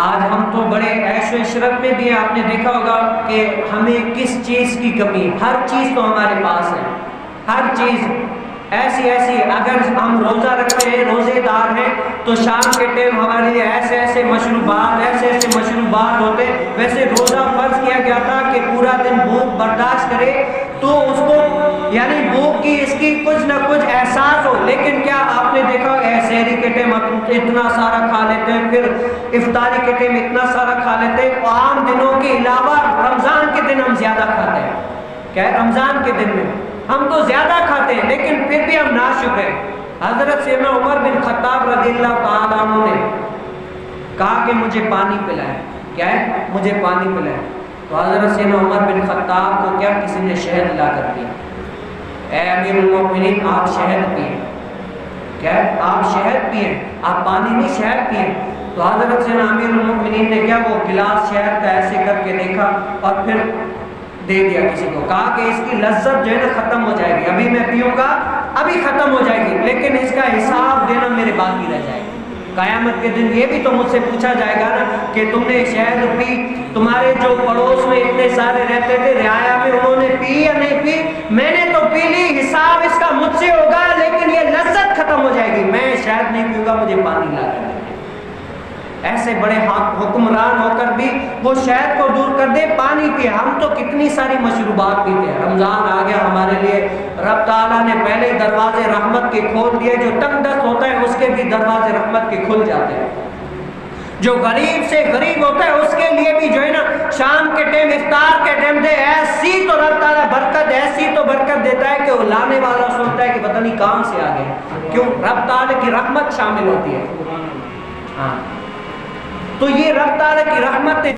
آج ہم تو بڑے عیش و عشرت میں بھی ہیں، آپ نے دیکھا ہوگا کہ ہمیں کس چیز کی کمی، ہر چیز تو ہمارے پاس ہے، ہر چیز ایسی اگر ہم روزہ رکھتے ہیں، روزے دار ہیں، تو شام کے ٹائم ہمارے لیے ایسے مشروبات ہوتے. ویسے روزہ فرض کیا گیا تھا کہ پورا دن بھوک برداشت کرے تو اس کو یعنی بھوک کی اس کی کچھ نہ کچھ احساس ہو، لیکن کیا آپ نے دیکھا سحری کے ٹائم اتنا سارا کھا لیتے ہیں، پھر افطاری کے ٹائم اتنا سارا کھا لیتے ہیں. عام دنوں کے علاوہ رمضان کے دن ہم زیادہ کھاتے ہیں. کیا ہے؟ رمضان کے دن میں ہم تو زیادہ کھاتے ہیں، لیکن پھر بھی ہم ناشکر ہیں. حضرت سیدنا عمر بن خطاب رضی اللہ تعالیٰ عنہ نے کہا کہ مجھے پانی پلائے. کیا ہے؟ مجھے پانی پلائے. تو حضرت سیدنا عمر بن خطاب کو کیا کسی نے شہد لا کر دیا. اے امیر المومنین، آپ شہد پئیں. کیا ہے؟ آپ شہد پئیں، آپ پانی نہیں شہد پئیں. تو حضرت سیدنا امیر المومنین نے کیا وہ گلاس شہد کا ایسے کر کے دیکھا اور پھر دے دیا کسی کو. کہا کہ اس کی لذت جو ہے نا ختم ہو جائے گی، ابھی میں پیوں گا ابھی ختم ہو جائے گی، لیکن اس کا حساب دینا میرے باقی رہ جائے گا. قیامت کے دن یہ بھی تو مجھ سے پوچھا جائے گا نا کہ تم نے شہد پی، تمہارے جو پڑوس میں اتنے سارے رہتے تھے رعایا میں، انہوں نے پی یا نہیں پی؟ میں نے تو پی لی، حساب اس کا مجھ سے ہوگا، لیکن یہ لذت ختم ہو جائے گی. میں شہد نہیں پیوں گا، مجھے پانی لا کر. ایسے بڑے حکمران ہو کر بھی وہ شہد کو دور کر دے، پانی پی. ہم تو کتنی ساری مشروبات پیتے ہیں. رمضان آ گیا ہمارے لیے، رب تعالیٰ نے پہلے دروازے رحمت کے کھول دیے. جو تنگ دست ہوتا ہے اس کے بھی دروازے رحمت کے کھل جاتے ہیں. جو غریب سے غریب ہوتا ہے اس کے لیے بھی جو ہے نا شام کے ٹائم افطار کے ٹائم دے ایسی تو رب تعالیٰ برکت، ایسی تو برکت دیتا ہے کہ وہ لانے والا سوچتا ہے کہ پتہ نہیں کہاں سے آ گئے. کیوں؟ رب تعالیٰ کی رحمت شامل ہوتی ہے. ہاں، تو یہ رب تعالیٰ کی